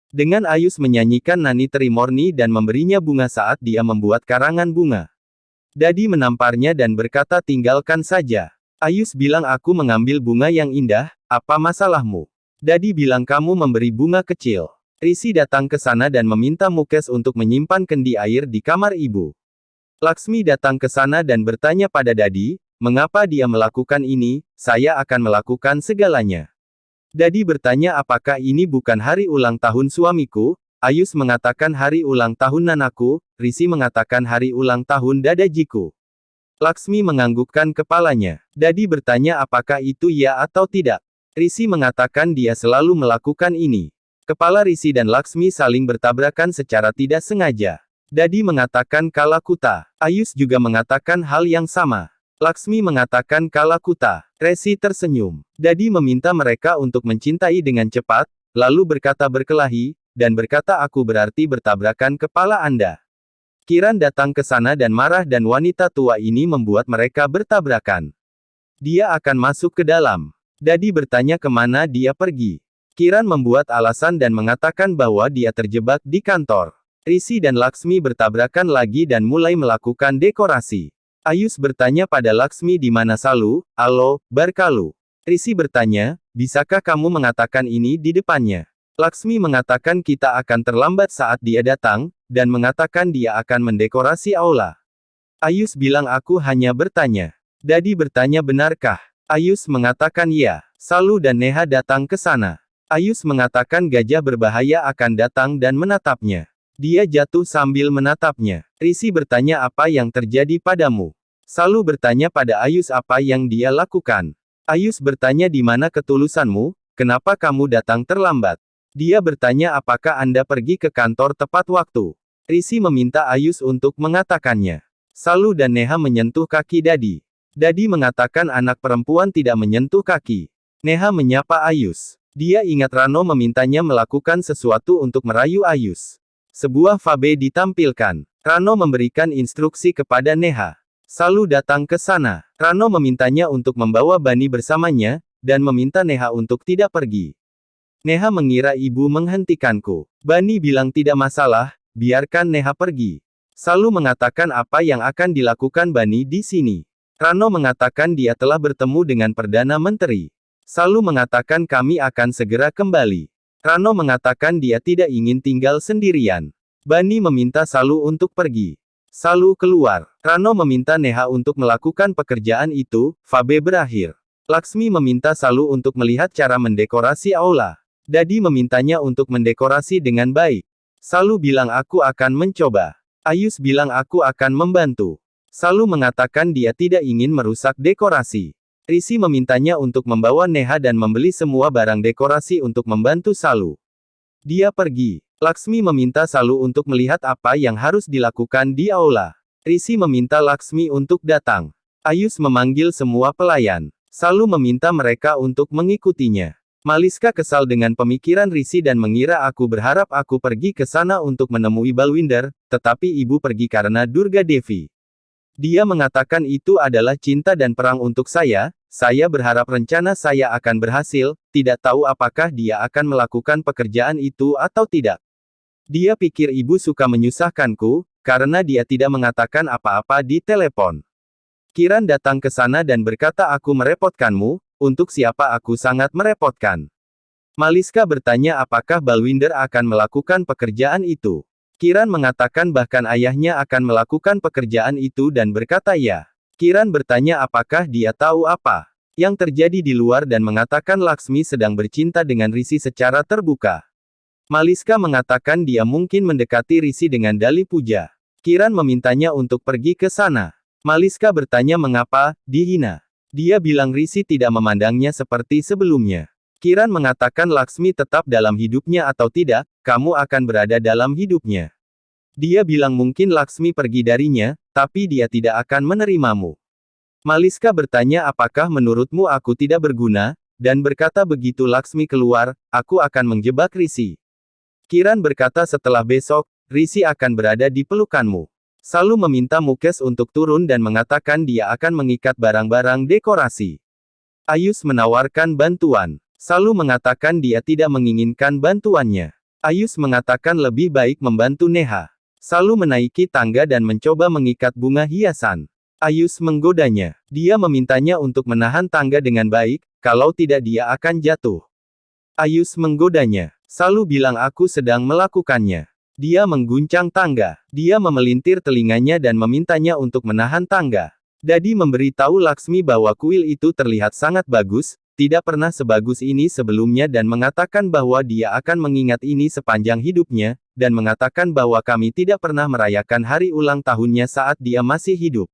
Dengan Ayus menyanyikan Nani Trimorni dan memberinya bunga saat dia membuat karangan bunga. Dadi menamparnya dan berkata tinggalkan saja. Ayus bilang aku mengambil bunga yang indah, apa masalahmu? Dadi bilang kamu memberi bunga kecil. Rishi datang ke sana dan meminta Mukes untuk menyimpan kendi air di kamar ibu. Laksmi datang ke sana dan bertanya pada Dadi, mengapa dia melakukan ini, saya akan melakukan segalanya. Dadi bertanya apakah ini bukan hari ulang tahun suamiku, Ayus mengatakan hari ulang tahun nanaku, Rishi mengatakan hari ulang tahun dadajiku. Laksmi menganggukkan kepalanya. Dadi bertanya apakah itu ya atau tidak. Rishi mengatakan dia selalu melakukan ini. Kepala Rishi dan Laksmi saling bertabrakan secara tidak sengaja. Dadi mengatakan Kalakuta. Ayus juga mengatakan hal yang sama. Laksmi mengatakan Kalakuta. Rishi tersenyum. Dadi meminta mereka untuk mencintai dengan cepat, lalu berkata berkelahi, dan berkata aku berarti bertabrakan kepala Anda. Kiran datang ke sana dan marah dan wanita tua ini membuat mereka bertabrakan. Dia akan masuk ke dalam. Dadi bertanya kemana dia pergi. Kiran membuat alasan dan mengatakan bahwa dia terjebak di kantor. Rishi dan Laksmi bertabrakan lagi dan mulai melakukan dekorasi. Ayus bertanya pada Laksmi di mana Salu, Alo, Barkalu. Rishi bertanya, bisakah kamu mengatakan ini di depannya? Laksmi mengatakan kita akan terlambat saat dia datang, dan mengatakan dia akan mendekorasi aula. Ayus bilang aku hanya bertanya. Dadi bertanya benarkah? Ayus mengatakan ya. Salu dan Neha datang ke sana. Ayus mengatakan gajah berbahaya akan datang dan menatapnya. Dia jatuh sambil menatapnya. Rishi bertanya apa yang terjadi padamu. Salu bertanya pada Ayus apa yang dia lakukan. Ayus bertanya di mana ketulusanmu, kenapa kamu datang terlambat. Dia bertanya apakah Anda pergi ke kantor tepat waktu. Rishi meminta Ayus untuk mengatakannya. Salu dan Neha menyentuh kaki Dadi. Dadi mengatakan anak perempuan tidak menyentuh kaki. Neha menyapa Ayus. Dia ingat Rano memintanya melakukan sesuatu untuk merayu Ayus. Sebuah fabe ditampilkan. Rano memberikan instruksi kepada Neha. Salu datang ke sana. Rano memintanya untuk membawa Bani bersamanya, dan meminta Neha untuk tidak pergi. Neha mengira ibu menghentikanku. Bani bilang tidak masalah, biarkan Neha pergi. Salu mengatakan apa yang akan dilakukan Bani di sini. Rano mengatakan dia telah bertemu dengan Perdana Menteri. Salu mengatakan kami akan segera kembali. Rano mengatakan dia tidak ingin tinggal sendirian. Bani meminta Salu untuk pergi. Salu keluar. Rano meminta Neha untuk melakukan pekerjaan itu, fabe berakhir. Laksmi meminta Salu untuk melihat cara mendekorasi aula. Dadi memintanya untuk mendekorasi dengan baik. Salu bilang aku akan mencoba. Ayus bilang aku akan membantu. Salu mengatakan dia tidak ingin merusak dekorasi. Rishi memintanya untuk membawa Neha dan membeli semua barang dekorasi untuk membantu Salu. Dia pergi. Laksmi meminta Salu untuk melihat apa yang harus dilakukan di aula. Rishi meminta Laksmi untuk datang. Ayus memanggil semua pelayan. Salu meminta mereka untuk mengikutinya. Maliska kesal dengan pemikiran Rishi dan mengira aku berharap aku pergi ke sana untuk menemui Balwinder, tetapi ibu pergi karena Durga Devi. Dia mengatakan itu adalah cinta dan perang untuk saya berharap rencana saya akan berhasil, tidak tahu apakah dia akan melakukan pekerjaan itu atau tidak. Dia pikir ibu suka menyusahkanku, karena dia tidak mengatakan apa-apa di telepon. Kiran datang ke sana dan berkata aku merepotkanmu, untuk siapa aku sangat merepotkan. Maliska bertanya apakah Balwinder akan melakukan pekerjaan itu. Kiran mengatakan bahkan ayahnya akan melakukan pekerjaan itu dan berkata ya. Kiran bertanya apakah dia tahu apa yang terjadi di luar dan mengatakan Laksmi sedang bercinta dengan Rishi secara terbuka. Maliska mengatakan dia mungkin mendekati Rishi dengan dalih puja. Kiran memintanya untuk pergi ke sana. Maliska bertanya mengapa dihina. Dia bilang Rishi tidak memandangnya seperti sebelumnya. Kiran mengatakan Laksmi tetap dalam hidupnya atau tidak, kamu akan berada dalam hidupnya. Dia bilang mungkin Laksmi pergi darinya, tapi dia tidak akan menerimamu. Maliska bertanya apakah menurutmu aku tidak berguna, dan berkata begitu Laksmi keluar, aku akan menjebak Rishi. Kiran berkata setelah besok, Rishi akan berada di pelukanmu. Salu meminta Mukes untuk turun dan mengatakan dia akan mengikat barang-barang dekorasi. Ayus menawarkan bantuan. Salu mengatakan dia tidak menginginkan bantuannya. Ayus mengatakan lebih baik membantu Neha. Salu menaiki tangga dan mencoba mengikat bunga hiasan. Ayus menggodanya. Dia memintanya untuk menahan tangga dengan baik, kalau tidak dia akan jatuh. Ayus menggodanya. Salu bilang aku sedang melakukannya. Dia mengguncang tangga. Dia memelintir telinganya dan memintanya untuk menahan tangga. Dadi memberitahu Laksmi bahwa kuil itu terlihat sangat bagus, tidak pernah sebagus ini sebelumnya dan mengatakan bahwa dia akan mengingat ini sepanjang hidupnya, dan mengatakan bahwa kami tidak pernah merayakan hari ulang tahunnya saat dia masih hidup.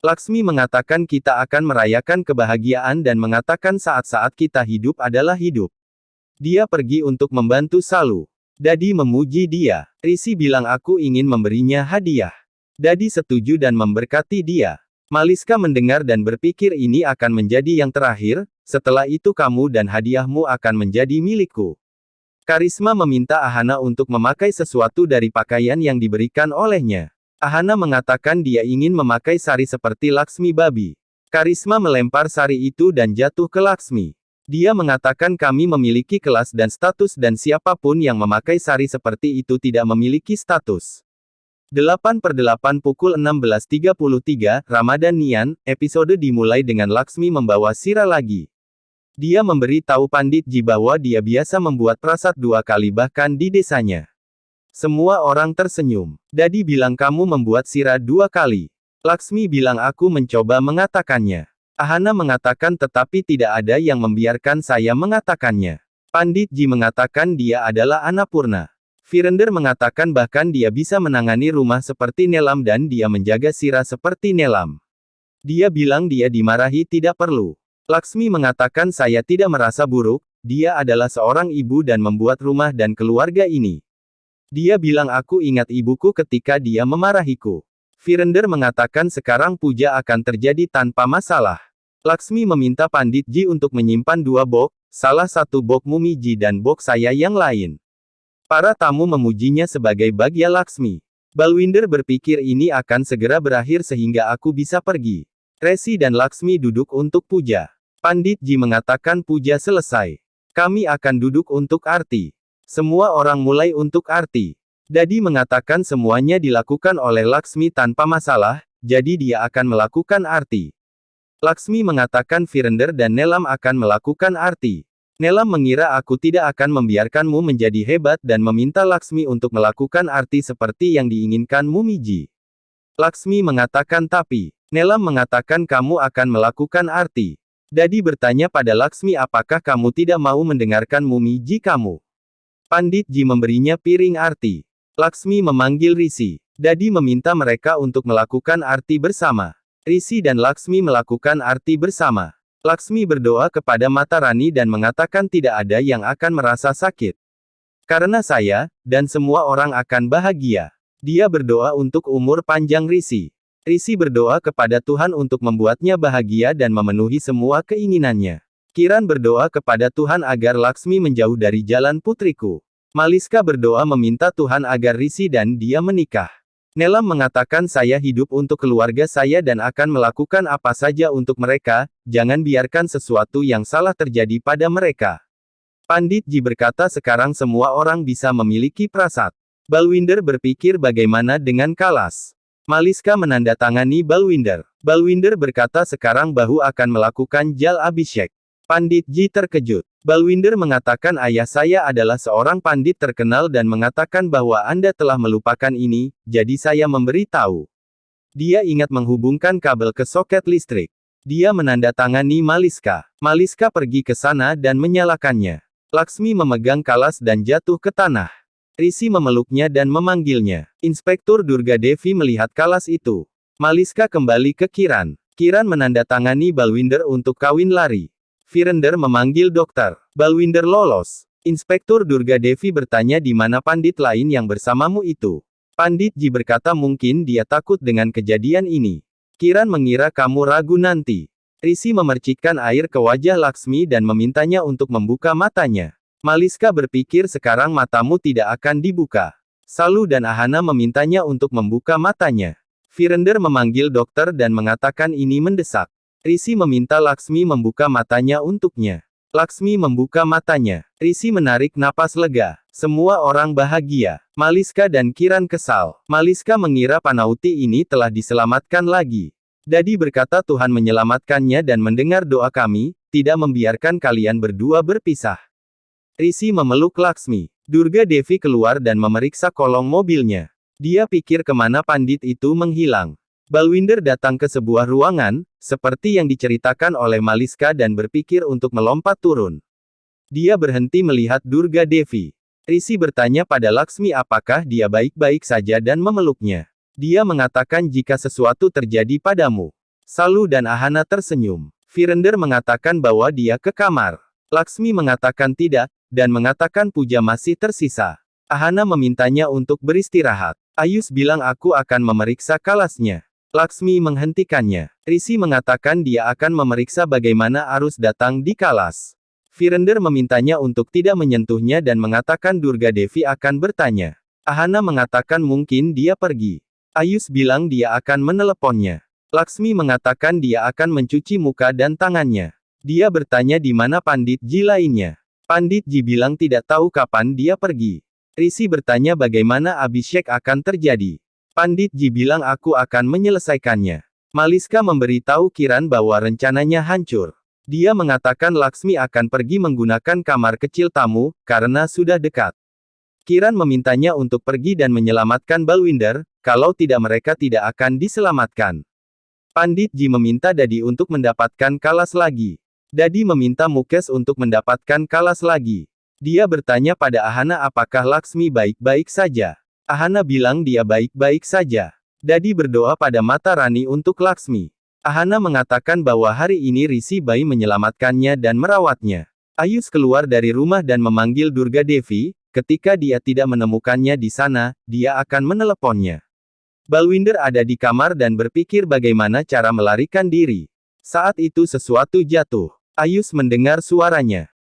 Laksmi mengatakan kita akan merayakan kebahagiaan dan mengatakan saat-saat kita hidup adalah hidup. Dia pergi untuk membantu Salu. Dadi memuji dia. Risi bilang aku ingin memberinya hadiah. Dadi setuju dan memberkati dia. Maliska mendengar dan berpikir ini akan menjadi yang terakhir, setelah itu kamu dan hadiahmu akan menjadi milikku. Karisma meminta Ahana untuk memakai sesuatu dari pakaian yang diberikan olehnya. Ahana mengatakan dia ingin memakai sari seperti Laksmi babi. Karisma melempar sari itu dan jatuh ke Laksmi. Dia mengatakan kami memiliki kelas dan status dan siapapun yang memakai sari seperti itu tidak memiliki status. 8/8 pukul 16.33, Ramadan Nian, episode dimulai dengan Laksmi membawa Sira lagi. Dia memberi tahu Pandit Ji bahwa dia biasa membuat prasat 2 kali bahkan di desanya. Semua orang tersenyum. Dadi bilang kamu membuat Sira 2 kali. Laksmi bilang aku mencoba mengatakannya. Ahana mengatakan tetapi tidak ada yang membiarkan saya mengatakannya. Pandit Ji mengatakan dia adalah Annapurna. Virender mengatakan bahkan dia bisa menangani rumah seperti Nelam dan dia menjaga Sira seperti Nelam. Dia bilang dia dimarahi tidak perlu. Laksmi mengatakan saya tidak merasa buruk, dia adalah seorang ibu dan membuat rumah dan keluarga ini. Dia bilang aku ingat ibuku ketika dia memarahiku. Virender mengatakan sekarang puja akan terjadi tanpa masalah. Laksmi meminta Pandit Ji untuk menyimpan 2 box, salah satu box Mumi Ji dan box saya yang lain. Para tamu memujinya sebagai Bagya Laksmi. Balwinder berpikir ini akan segera berakhir sehingga aku bisa pergi. Resi dan Laksmi duduk untuk puja. Pandit Ji mengatakan puja selesai. Kami akan duduk untuk arti. Semua orang mulai untuk arti. Dadi mengatakan semuanya dilakukan oleh Laksmi tanpa masalah, jadi dia akan melakukan arti. Laksmi mengatakan Virender dan Nelam akan melakukan arti. Nelam mengira aku tidak akan membiarkanmu menjadi hebat dan meminta Laksmi untuk melakukan arti seperti yang diinginkan Mumiji. Laksmi mengatakan tapi. Nelam mengatakan kamu akan melakukan arti. Dadi bertanya pada Laksmi apakah kamu tidak mau mendengarkan Mumiji kamu. Pandit Ji memberinya piring arti. Laksmi memanggil Risi. Dadi meminta mereka untuk melakukan arti bersama. Risi dan Laksmi melakukan arti bersama. Laksmi berdoa kepada Mata Rani dan mengatakan tidak ada yang akan merasa sakit. Karena saya, dan semua orang akan bahagia. Dia berdoa untuk umur panjang Risi. Risi berdoa kepada Tuhan untuk membuatnya bahagia dan memenuhi semua keinginannya. Kiran berdoa kepada Tuhan agar Laksmi menjauh dari jalan putriku. Maliska berdoa meminta Tuhan agar Risi dan dia menikah. Nelam mengatakan saya hidup untuk keluarga saya dan akan melakukan apa saja untuk mereka, jangan biarkan sesuatu yang salah terjadi pada mereka. Pandit Ji berkata sekarang semua orang bisa memiliki prasat. Balwinder berpikir bagaimana dengan Kalas. Maliska menandatangani Balwinder. Balwinder berkata sekarang Bahu akan melakukan Jal Abhishek. Pandit Ji terkejut. Balwinder mengatakan ayah saya adalah seorang pandit terkenal dan mengatakan bahwa Anda telah melupakan ini, jadi saya memberi tahu. Dia ingat menghubungkan kabel ke soket listrik. Dia menandatangani Maliska. Maliska pergi ke sana dan menyalakannya. Laksmi memegang Kalas dan jatuh ke tanah. Risi memeluknya dan memanggilnya. Inspektur Durga Devi melihat Kalas itu. Maliska kembali ke Kiran. Kiran menandatangani Balwinder untuk kawin lari. Virender memanggil dokter. Balwinder lolos. Inspektur Durga Devi bertanya di mana pandit lain yang bersamamu itu. Pandit Ji berkata mungkin dia takut dengan kejadian ini. Kiran mengira kamu ragu nanti. Risi memercikkan air ke wajah Laksmi dan memintanya untuk membuka matanya. Maliska berpikir sekarang matamu tidak akan dibuka. Salu dan Ahana memintanya untuk membuka matanya. Virender memanggil dokter dan mengatakan ini mendesak. Risi meminta Laksmi membuka matanya untuknya. Laksmi membuka matanya. Risi menarik napas lega. Semua orang bahagia. Maliska dan Kiran kesal. Maliska mengira Panauti ini telah diselamatkan lagi. Dadi berkata Tuhan menyelamatkannya dan mendengar doa kami, tidak membiarkan kalian berdua berpisah. Risi memeluk Laksmi. Durga Devi keluar dan memeriksa kolong mobilnya. Dia pikir kemana pandit itu menghilang. Balwinder datang ke sebuah ruangan, seperti yang diceritakan oleh Maliska dan berpikir untuk melompat turun. Dia berhenti melihat Durga Devi. Risi bertanya pada Laksmi apakah dia baik-baik saja dan memeluknya. Dia mengatakan jika sesuatu terjadi padamu. Salu dan Ahana tersenyum. Virender mengatakan bahwa dia ke kamar. Laksmi mengatakan tidak, dan mengatakan puja masih tersisa. Ahana memintanya untuk beristirahat. Ayus bilang aku akan memeriksa kalasnya. Laksmi menghentikannya. Risi mengatakan dia akan memeriksa bagaimana arus datang di kalas. Virender memintanya untuk tidak menyentuhnya dan mengatakan Durga Devi akan bertanya. Ahana mengatakan mungkin dia pergi. Ayus bilang dia akan meneleponnya. Laksmi mengatakan dia akan mencuci muka dan tangannya. Dia bertanya di mana Pandit Ji lainnya. Pandit Ji bilang tidak tahu kapan dia pergi. Risi bertanya bagaimana Abhishek akan terjadi. Pandit Ji bilang aku akan menyelesaikannya. Maliska memberitahu Kiran bahwa rencananya hancur. Dia mengatakan Laksmi akan pergi menggunakan kamar kecil tamu, karena sudah dekat. Kiran memintanya untuk pergi dan menyelamatkan Balwinder, kalau tidak mereka tidak akan diselamatkan. Pandit Ji meminta Dadi untuk mendapatkan kalas lagi. Dadi meminta Mukes untuk mendapatkan kalas lagi. Dia bertanya pada Ahana apakah Laksmi baik-baik saja. Ahana bilang dia baik-baik saja. Dadi berdoa pada Mata Rani untuk Laksmi. Ahana mengatakan bahwa hari ini Risi Bai menyelamatkannya dan merawatnya. Ayus keluar dari rumah dan memanggil Durga Devi, ketika dia tidak menemukannya di sana, dia akan meneleponnya. Balwinder ada di kamar dan berpikir bagaimana cara melarikan diri. Saat itu sesuatu jatuh. Ayus mendengar suaranya.